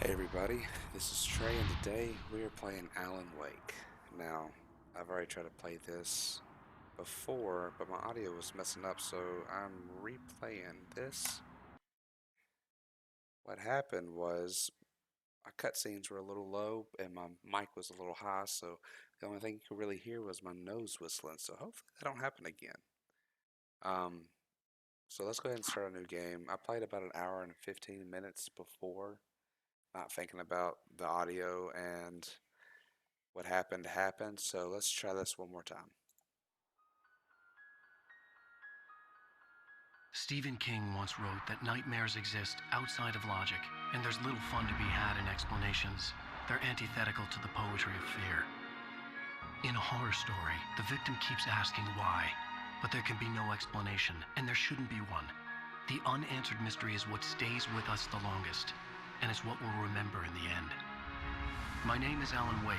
Hey everybody, this is Trey and today we are playing Alan Wake. Now, I've already tried to play this before, but my audio was messing up, so I'm replaying this. What happened was my cutscenes were a little low and my mic was a little high, so the only thing you could really hear was my nose whistling, so hopefully that don't happen again. Um, so let's go ahead and start a new game. I played about an hour and 15 minutes before, not thinking about the audio and what happened, so let's try this one more time. Stephen King once wrote that nightmares exist outside of logic, and there's little fun to be had in explanations. They're antithetical to the poetry of fear. In a horror story, the victim keeps asking why, but there can be no explanation, and there shouldn't be one. The unanswered mystery is what stays with us the longest, and it's what we'll remember in the end. My name is Alan Wake.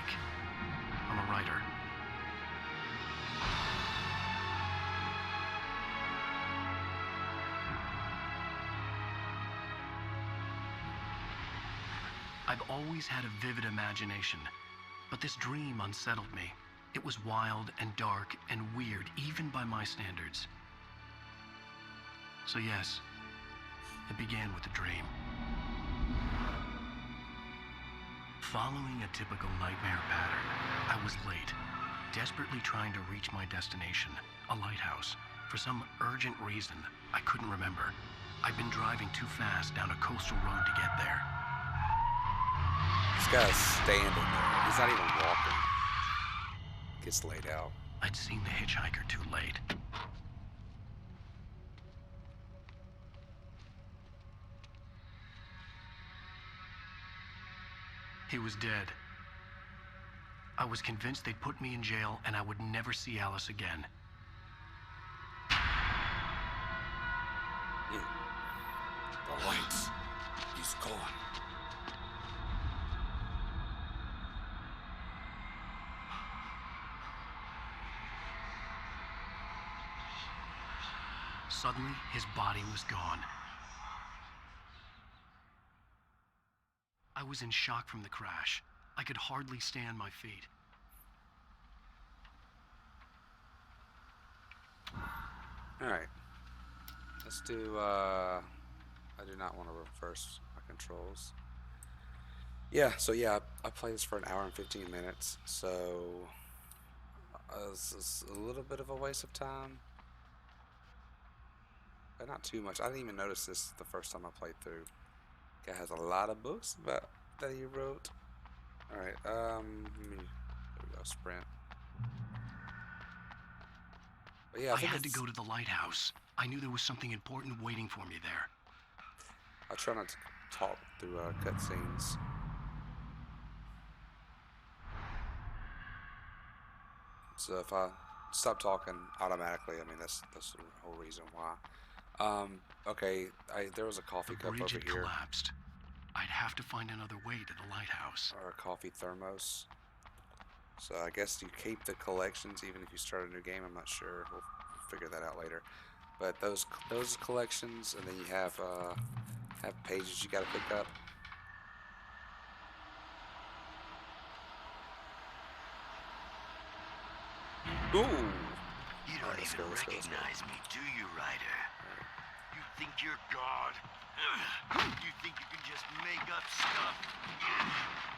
I'm a writer. I've always had a vivid imagination, but this dream unsettled me. It was wild and dark and weird, even by my standards. So yes, it began with a dream. Following a typical nightmare pattern, I was late, desperately trying to reach my destination, a lighthouse. For some urgent reason, I couldn't remember. I'd been driving too fast down a coastal road to get there. This guy's standing there. He's not even walking. Gets laid out. I'd seen the hitchhiker too late. He was dead. I was convinced they'd put me in jail and I would never see Alice again. The lights. He's gone. Suddenly, his body was gone. I was in shock from the crash. I could hardly stand my feet. Alright. Let's do, I do not want to reverse my controls. I played this for an hour and 15 minutes, so this is a little bit of a waste of time. But not too much. I didn't even notice this the first time I played through. Guy has a lot of books about that he wrote. Alright, there we go, sprint. But yeah, I had to go to the lighthouse. I knew there was something important waiting for me there. I try not to talk through cutscenes. So if I stop talking automatically, I mean that's the whole reason why. Okay, there was a coffee The cup bridge over had here, collapsed. I'd have to find another way to the lighthouse. or a coffee thermos. So I guess you keep the collections even if you start a new game. I'm not sure. We'll figure that out later. But those collections, and then you have pages you got to pick up. Ooh! You don't even recognize me, do you, Ryder? You think you're God? You think you can just make up stuff?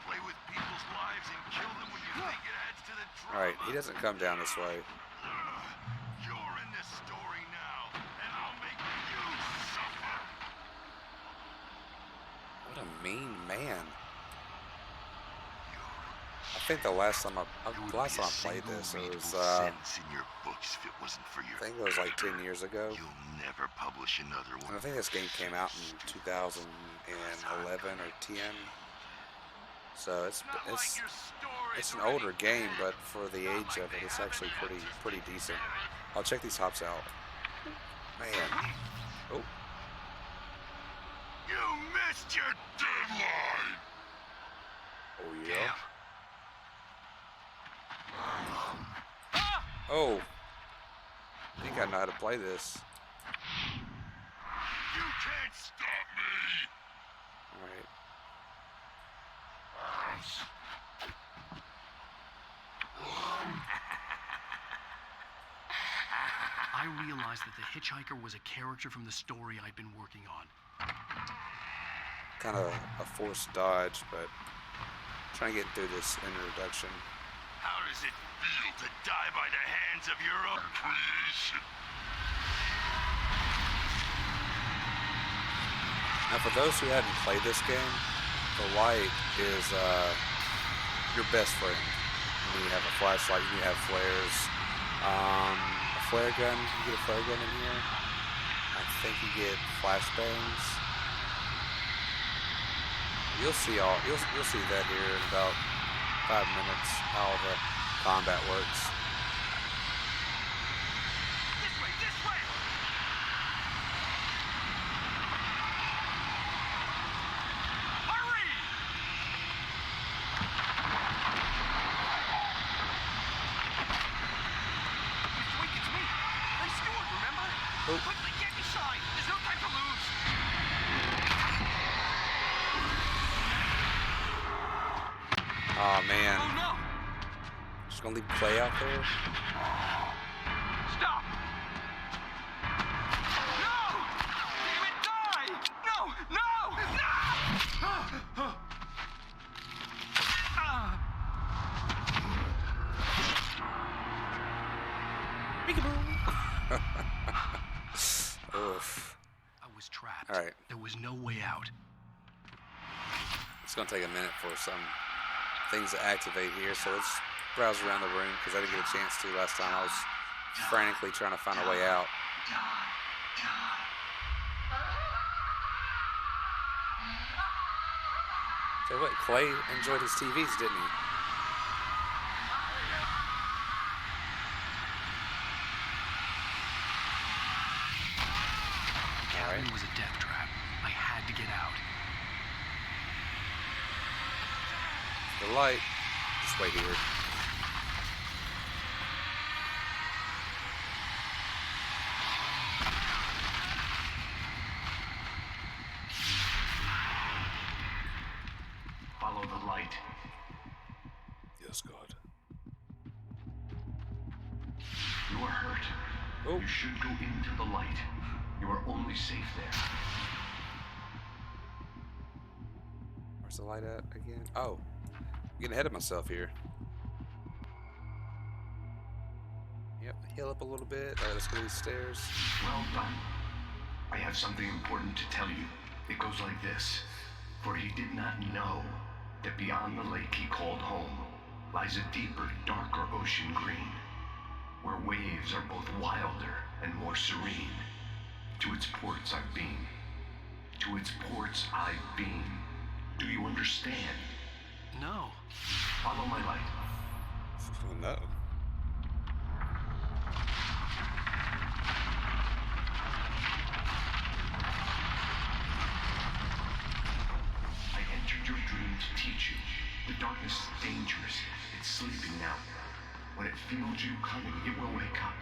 Play with people's lives and kill them when you think it adds to the drama? Alright, he doesn't come down this way. You're in this story now, and I'll make you suffer. What a mean man. I think the last time I played this, it was sentence in your books if it wasn't for your I think it was like 10 years ago. You'll never publish another one. And I think this game came out in 2011 or 10. So it's an older game, but for the age of it, it's actually pretty decent. I'll check these hops out. Man. Oh. You missed your deadline. Oh yeah. Oh. I think I know how to play this. You can't stop me. Alright. lighthouse. I realized that the hitchhiker was a character from the story I'd been working on. Kind of a forced dodge, but trying to get through this introduction. How does it feel to die by the hands of your own creation? Now, for those who hadn't played this game, the light is your best friend. You have a flashlight, you have flares, a flare gun. You get a flare gun in here. I think you get flashbangs. You'll see that here in about 5 minutes how the combat works. This way, this way! Hurry! Wait, it's me. I'm Stewart, remember? Oh. Quickly, get inside. There's no time to lose. Oh man. Oh no! Just gonna leave play out there. Stop! No! Damn it, die! No! No! No! Oof. I was trapped. All right. There was no way out. It's gonna take a minute for some things to activate here, so let's browse around the room because I didn't get a chance to last time. I was frantically trying to find a way out. Tell you what, Clay enjoyed his TVs, didn't he? The cabin was a death trap. I had to get out. The light. Just wait here. Follow the light. Yes, God. You are hurt. Oh. You should go into the light. You are only safe there. Where's the light at again? Oh. I'm getting ahead of myself here. Yep, heal up a little bit. Alright, let's go to these stairs. Well done. I have something important to tell you. It goes like this. For he did not know that beyond the lake he called home lies a deeper, darker ocean green, where waves are both wilder and more serene. To its ports I've been. To its ports I've been. Do you understand? No. Follow my light. Oh, no. I entered your dream to teach you. The darkness is dangerous. It's sleeping now. When it feels you coming, it will wake up.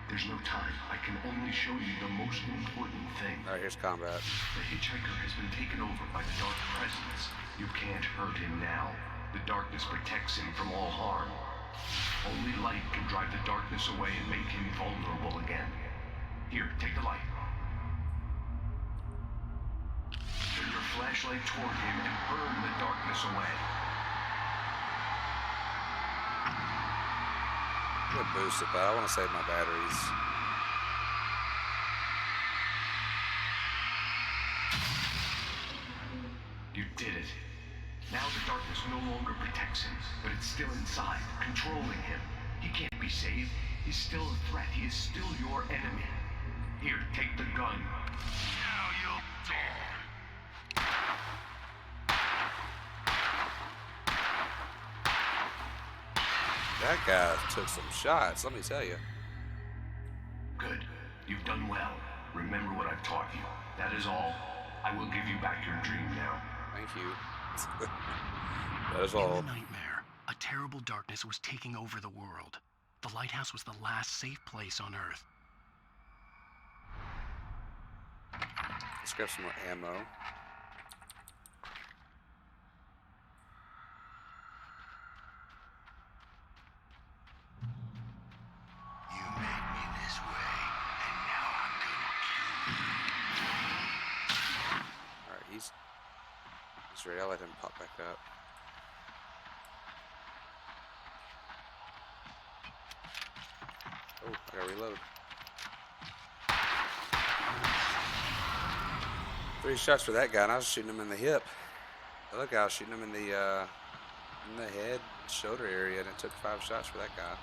There's no time. I can only show you the most important thing. Alright, here's combat. The hitchhiker has been taken over by the dark presence. You can't hurt him now. The darkness protects him from all harm. Only light can drive the darkness away and make him vulnerable again. Here, take the light. Turn your flashlight toward him and burn the darkness away. I'm gonna boost it, but I want to save my batteries. You did it. Now the darkness no longer protects him, but it's still inside, controlling him. He can't be saved. He's still a threat. He is still your enemy. Here, take the gun. Now you'll die. That guy took some shots, let me tell you. Good. You've done well. Remember what I've taught you. That is all. I will give you back your dream now. Thank you. That is all. In the nightmare, a terrible darkness was taking over the world. The lighthouse was the last safe place on Earth. Let's grab some more ammo. he's ready. I'll let him pop back up. Oh, I gotta reload. 3 shots for that guy, and I was shooting him in the hip. The other guy, I was shooting him in the head, shoulder area, and it took 5 shots for that guy.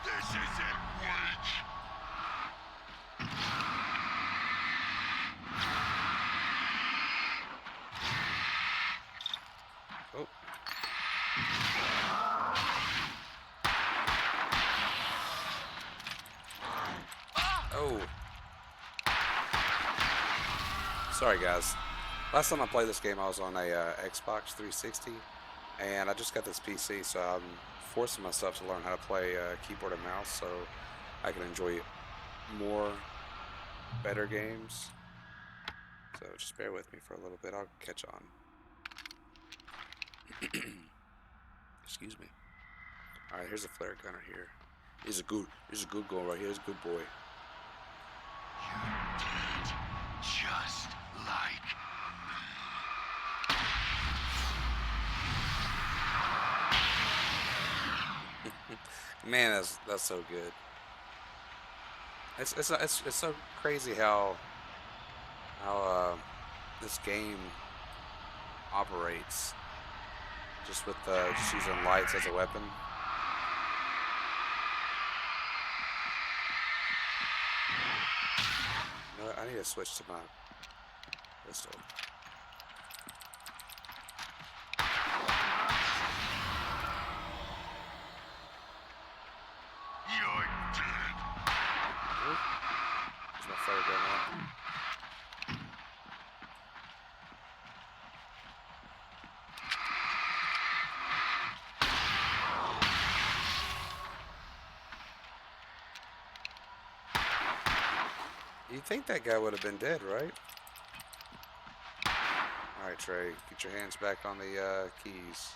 This isn't weak. Oh. Oh. Sorry, guys. Last time I played this game, I was on a Xbox 360, and I just got this PC, so I'm forcing myself to learn how to play keyboard and mouse so I can enjoy more, better games. So just bear with me for a little bit. I'll catch on. Excuse me. All right, here's a flare gunner here. He's a good guy right here. He's a good boy. You did just like Man, that's so good. It's so crazy how this game operates just with just using lights as a weapon. You know what? I need to switch to my pistol. you're dead. Oop. There's my flare gun out. You'd think that guy would have been dead, right? Alright, Trey, get your hands back on the keys.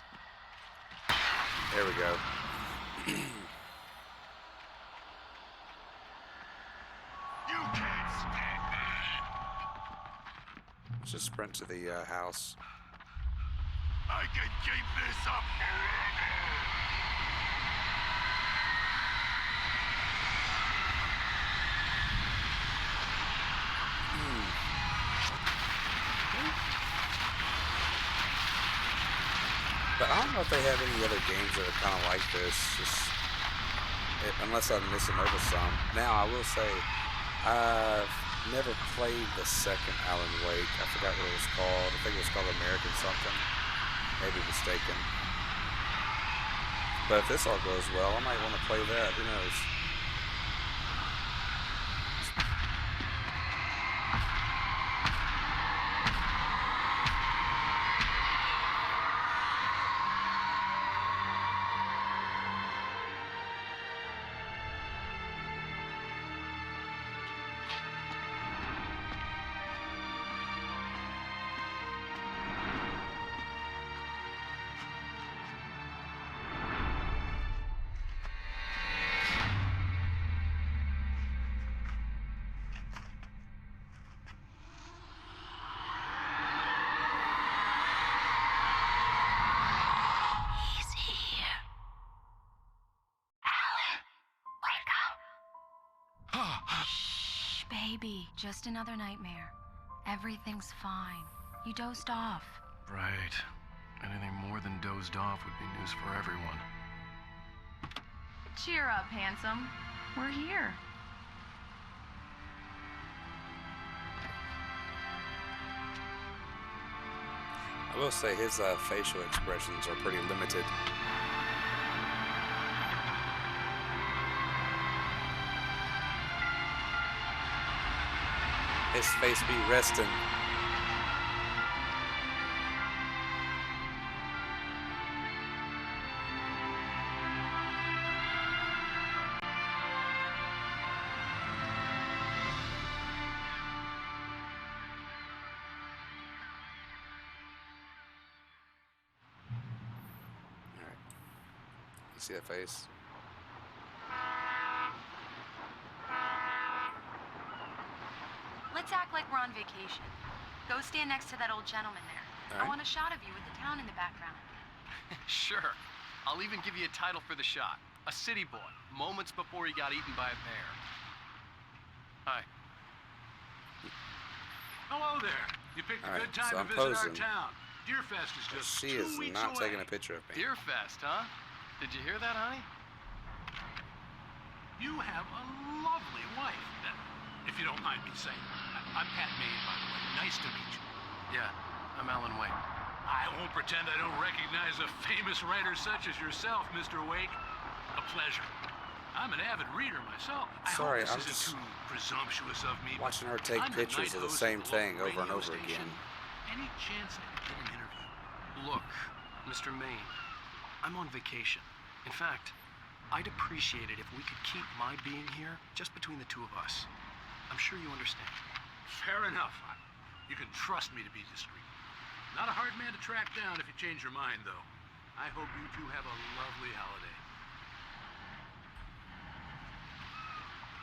There we go. You can't stop me. Let's just sprint to the house. I can keep this up forever. But I don't know if they have any other games that are kind of like this, unless I'm missing over some. Now, I will say, I've never played the second Alan Wake. I forgot what it was called. I think it was called American something. Maybe mistaken. But if this all goes well, I might want to play that. Who knows? He's here. Alan, wake up. Shh, baby. Just another nightmare. Everything's fine. You dozed off. Right. Anything more than dozed off would be news for everyone. Cheer up, handsome. We're here. I will say his facial expressions are pretty limited. His face be resting. Alright. You see that face? Let's act like we're on vacation. Go stand next to that old gentleman there. All right. I want a shot of you with the town in the background. Sure. I'll even give you a title for the shot. A city boy, moments before he got eaten by a bear. Hi. Hello there. You picked a All right, good time so to I'm visit posing. our town. Deerfest is just She 2 is weeks not away. taking a picture of me. Deerfest, huh? Did you hear that, honey? You have a lovely wife, if you don't mind me saying. I'm Pat Maine, by the way. Nice to meet you. Yeah, I'm Alan Wake. I won't pretend I don't recognize a famous writer such as yourself, Mr. Wake. A pleasure. I'm an avid reader myself. Sorry, I I'm hope this just isn't too presumptuous of me. but watching her take I'm the pictures night of the host same a thing local over and radio over station. again. Any chance I could get an interview? Look, Mr. Maine, I'm on vacation. In fact, I'd appreciate it if we could keep my being here just between the two of us. I'm sure you understand. Fair enough. You can trust me to be discreet. Not a hard man to track down if you change your mind, though. I hope you two have a lovely holiday.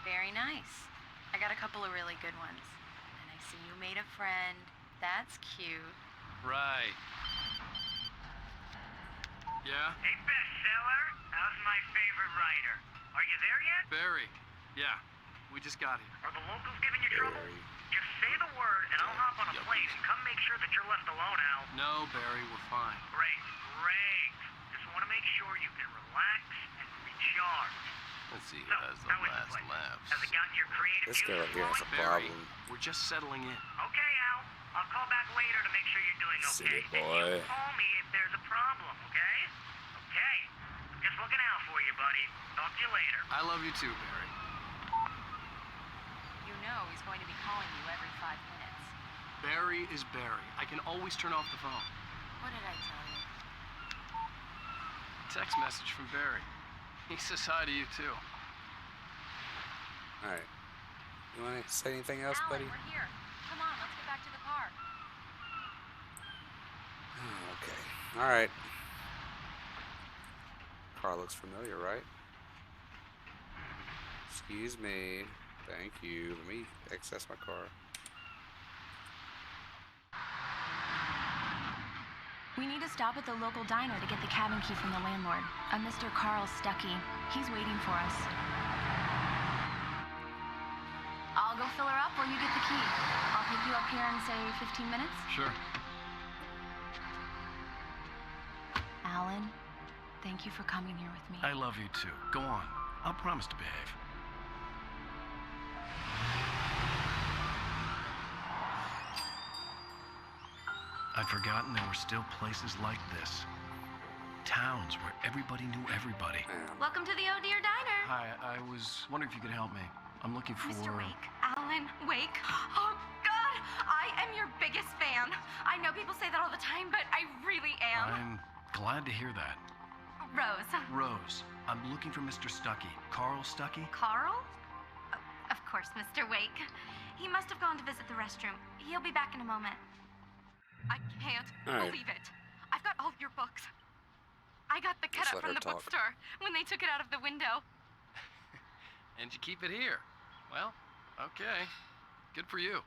Very nice. I got a couple of really good ones. And I see you made a friend. That's cute. Right. Yeah? Hey, bestseller. How's my favorite writer? Are you there yet? Barry. Yeah. We just got here. Are the locals giving you trouble? Barry. Just say the word, and I'll hop on a plane and come make sure that you're left alone, Al. No, Barry, we're fine. Great, great. Just want to make sure you can relax and recharge. Let's see who So, has the how is the last place? laughs. Has it gotten your creative This girl juices here has a flowing? Barry, problem. we're just settling in. Okay, Al. I'll call back later to make sure you're doing okay. City And boy. you call me if there's a problem, okay? Okay. I'm just looking out for you, buddy. Talk to you later. I love you too, Barry. You know he's going to be calling you every 5 minutes. Barry is Barry. I can always turn off the phone. What did I tell you? Text message from Barry. He says hi to you too. All right. You want to say anything else, Alan, buddy? we're here. Come on, let's get back to the car. Okay. All right. Car looks familiar, right? Excuse me. Thank you. Let me access my car. We need to stop at the local diner to get the cabin key from the landlord, a Mr. Carl Stuckey. He's waiting for us. I'll go fill her up while you get the key. I'll pick you up here in, say, 15 minutes. Sure. Alan, thank you for coming here with me. I love you too. Go on. I'll promise to behave. I'd forgotten there were still places like this. Towns where everybody knew everybody. Welcome to the Oh Dear Diner. Hi, I was wondering if you could help me. I'm looking for... Mr. Wake. Alan Wake. Oh, God. I am your biggest fan. I know people say that all the time, but I really am. I'm glad to hear that. Rose. Rose, I'm looking for Mr. Stuckey. Carl Stuckey? Carl? Of course, Mr. Wake. He must have gone to visit the restroom. He'll be back in a moment. I can't All right. believe it. I've got all of your books. I got the Just cutout let her from the talk. bookstore when they took it out of the window. And you keep it here. Well, okay. Good for you.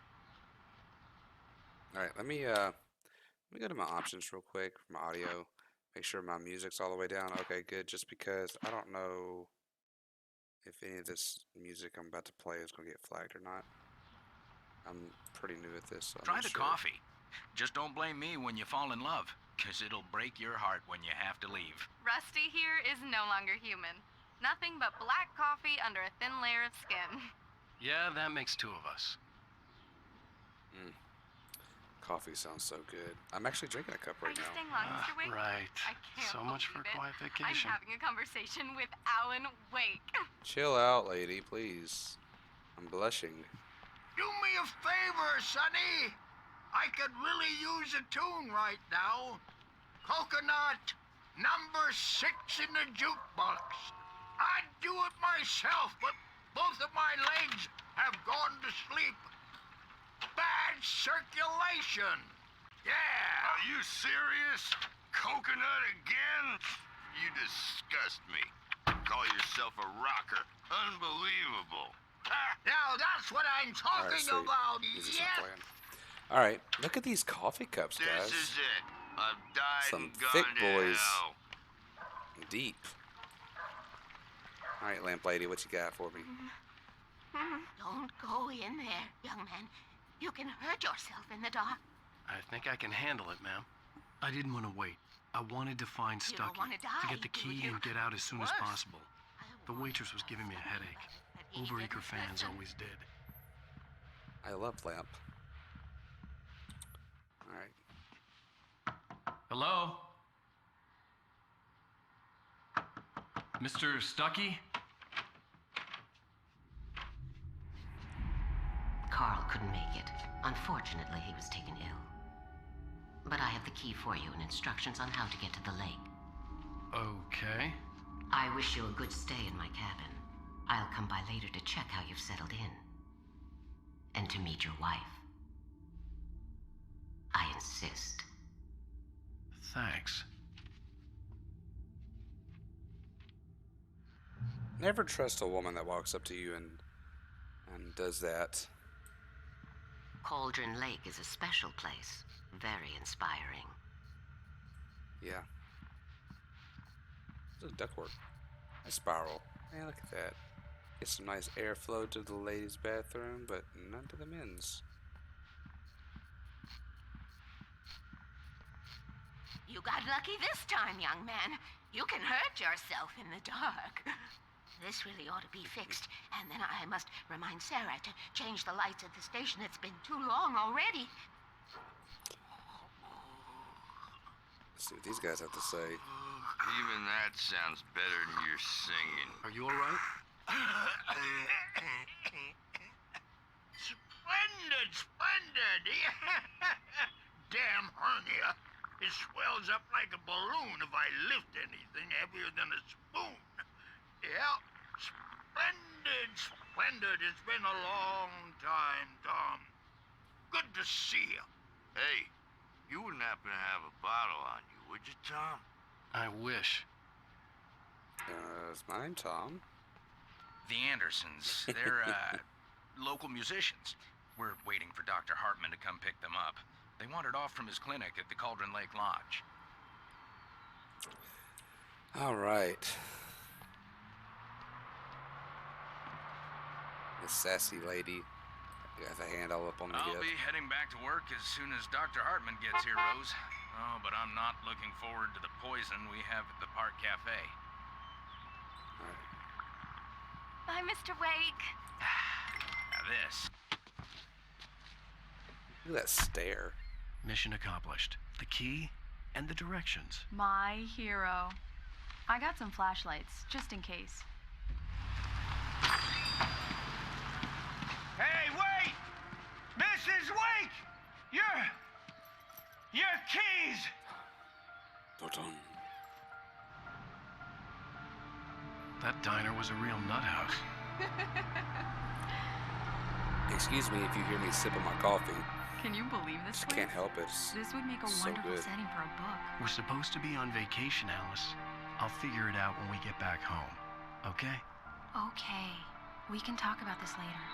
All right. Let me go to my options real quick for my audio. Make sure my music's all the way down. Okay, good. Just because I don't know if any of this music I'm about to play is going to get flagged or not. I'm pretty new at this, so I'm Try not the sure. coffee. Just don't blame me when you fall in love, 'cause it'll break your heart when you have to leave. Rusty here is no longer human. Nothing but black coffee under a thin layer of skin. Yeah, that makes two of us. Coffee sounds so good. I'm actually drinking a cup Are right you now. staying long, Mr. Wake? Right. I can't So much for believe it. quiet vacation. I'm having a conversation with Alan Wake. Chill out, lady, please. I'm blushing. Do me a favor, Sonny. I could really use a tune right now. Coconut, number 6 in the jukebox. I'd do it myself, but both of my legs have gone to sleep. Bad circulation. Yeah. Are you serious? Coconut again? You disgust me. Call yourself a rocker. Unbelievable. Now that's what I'm All right, talking sweet. about, Music's not yes? playing. All right, look at these coffee cups, This guys. is it. I've died Some and gone thick to boys. hell. Deep. All right, lamp lady, what you got for me? Don't go in there, young man. You can hurt yourself in the dark. I think I can handle it, ma'am. I didn't want to wait. I wanted to find You don't Stucky wanna to die, get the do key you? and get out as soon as Worse. possible. The waitress was giving me a headache. Overeager fans always did. I love lamp. All right. Hello? Mr. Stucky? Carl couldn't make it. Unfortunately, he was taken ill. But I have the key for you and instructions on how to get to the lake. Okay. I wish you a good stay in my cabin. I'll come by later to check how you've settled in. And to meet your wife. I insist. Thanks. Never trust a woman that walks up to you and does that. Cauldron Lake is a special place. Very inspiring. Yeah. This is ductwork. A spiral. Man, look at that. Get some nice airflow to the ladies' bathroom, but none to the men's. You got lucky this time, young man. You can hurt yourself in the dark. This really ought to be fixed, and then I must remind Sarah to change the lights at the station. It's been too long already. Let's see what these guys have to say. Even that sounds better than your singing. Are you alright? Splendid, splendid! Damn hernia. It swells up like a balloon if I lift anything heavier than a spoon. Yeah, splendid, splendid. It's been a long time, Tom. Good to see you. Hey, you wouldn't happen to have a bottle on you, would you, Tom? I wish. Is my name Tom? The Andersons, they're, local musicians. We're waiting for Dr. Hartman to come pick them up. They wandered off from his clinic at the Cauldron Lake Lodge. All right. This sassy lady got the hand all up on the I'll hip. be heading back to work as soon as Dr. Hartman gets here, Rose. Oh, but I'm not looking forward to the poison we have at the Park Cafe. All right. Bye, Mr. Wake. Now this. Look at that stare. Mission accomplished. The key and the directions. My hero. I got some flashlights, just in case. Hey, wait! Mrs. Wake! Your keys! Dun-dun. That diner was a real nut house. Excuse me if you hear me sipping my coffee. Can you believe this Just place? can't help it. It's This would make a so wonderful good. setting for a book. We're supposed to be on vacation, Alice. I'll figure it out when we get back home. Okay? Okay. We can talk about this later.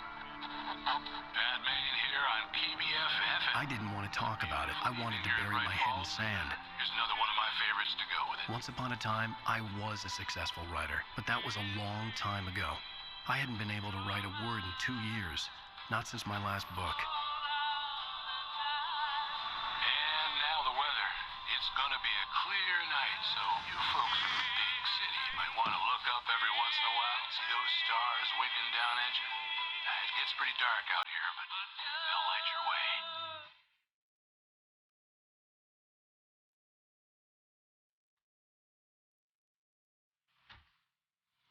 Batman here on PBFF. I didn't want to talk about it. I wanted to bury my head in sand. Here's another one of my favorites to go with it. Once upon a time, I was a successful writer, but that was a long time ago. I hadn't been able to write a word in 2 years. Not since my last book. And now the weather. It's gonna be a clear night, so you folks in the big city might want to look up every once in a while, see those stars winking down at you. It gets pretty dark out here, but they'll light your way.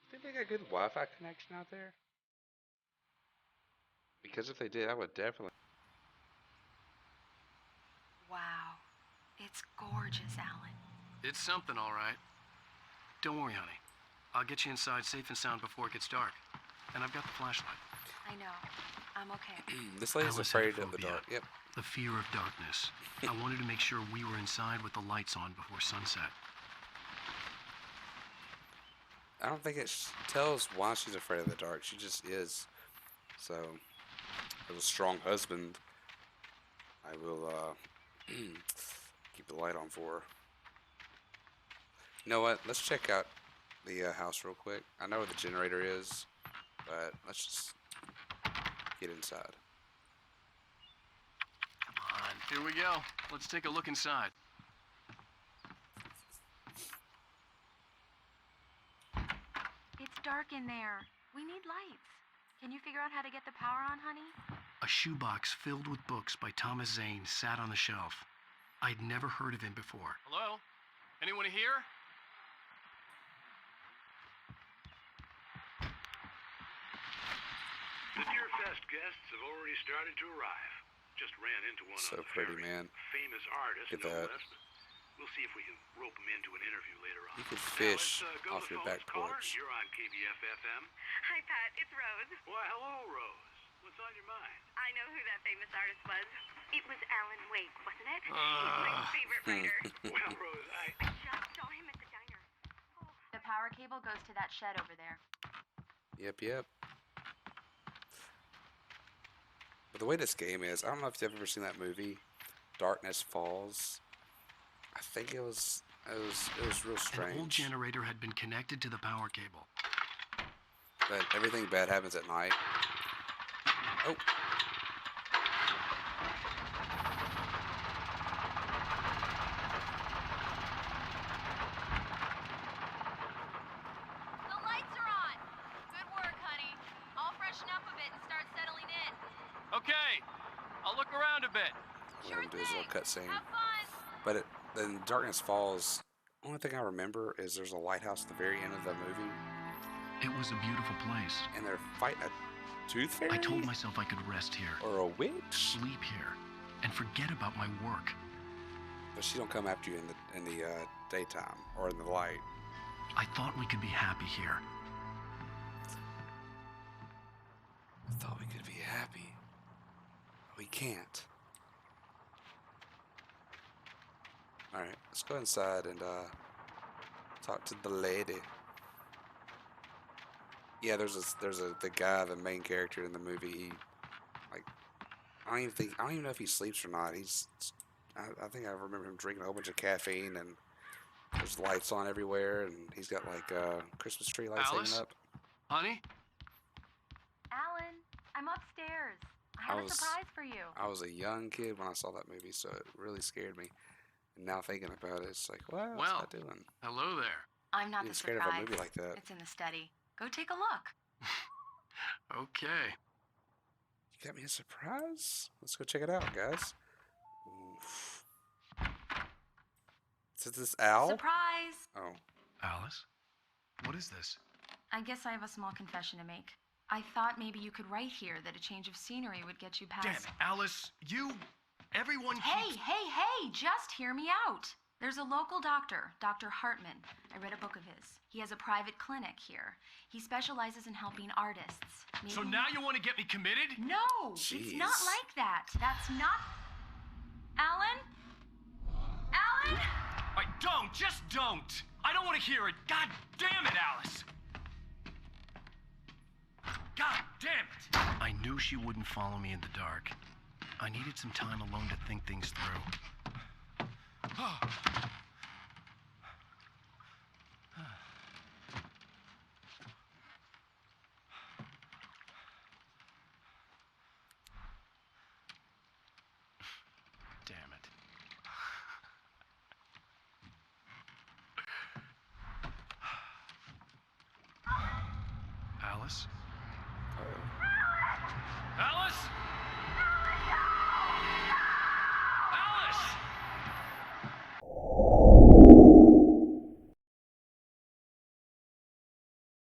Think they got good Wi-Fi connection out there? Because if they did, I would definitely. Wow. It's gorgeous, Alan. It's something, all right. Don't worry, honey. I'll get you inside safe and sound before it gets dark. And I've got the flashlight. I know. I'm okay. This lady's Alice had a afraid of the phobia. dark. Yep. The fear of darkness. I wanted to make sure we were inside with the lights on before sunset. I don't think it tells why she's afraid of the dark. She just is. So, as a strong husband, I will keep the light on for her. You know what? Let's check out the house real quick. I know where the generator is, but let's just get inside. Come on, here we go. Let's take a look inside. It's dark in there. We need lights. Can you figure out how to get the power on, honey? A shoebox filled with books by Thomas Zane sat on the shelf. I'd never heard of him before. Hello? Anyone here? The Deer Fest guests have already started to arrive. Just ran into one So on the pretty, ferry. man. Famous artist, Look at no that. less. But we'll see if we can rope him into an interview later on. You could Now, fish let's, go off to the your phones. back Caller, porch. you're on KBF FM. Hi, Pat. It's Rose. Why, hello, Rose. What's on your mind? I know who that famous artist was. It was Alan Wake, wasn't it? He's my favorite writer. Well, Rose, I just saw him at the diner. Oh. The power cable goes to that shed over there. Yep. But the way this game is, I don't know if you've ever seen that movie, Darkness Falls. I think it was real strange. An old generator had been connected to the power cable. But everything bad happens at night. Oh. The lights are on. Good work, honey. I'll freshen up a bit and start settling in. Okay, I'll look around a bit. We're gonna do this little cutscene. Have fun. But then Darkness Falls, only thing I remember is there's a lighthouse at the very end of the movie, It was a beautiful place. and they're fighting a tooth fairy? I told myself I could rest here, Or a witch? sleep here, and forget about my work. But she don't come after you in the daytime or in the light. I thought we could be happy here. I thought we could be happy. We can't. Alright, let's go inside and talk to the lady. Yeah, there's the guy, the main character in the movie. He, like, I don't even know if he sleeps or not. I think I remember him drinking a whole bunch of caffeine, and there's lights on everywhere, and he's got like Christmas tree lights Alice? hanging up. Honey? Alan, I'm upstairs. I have a surprise for you. I was a young kid when I saw that movie, so it really scared me. And now thinking about it, it's like, what's Well. that doing? Hello there. I'm not Being the scared surprise. of a movie like that. It's in the study. Go take a look. Okay. You got me a surprise? Let's go check it out, guys. Oof. Is this Al? Surprise! Oh, Alice? What is this? I guess I have a small confession to make. I thought maybe you could write here that a change of scenery would get you past... Damn it, Alice. Everyone keeps... Hey, just hear me out. There's a local doctor, Dr. Hartman. I read a book of his. He has a private clinic here. He specializes in helping artists. So Maybe- now you want to get me committed? No, it's not Jeez. like that. That's not... Alan? Alan? Just don't. I don't want to hear it. God damn it, Alice. God damn it. I knew she wouldn't follow me in the dark. I needed some time alone to think things through. Damn it. Alice? Alice?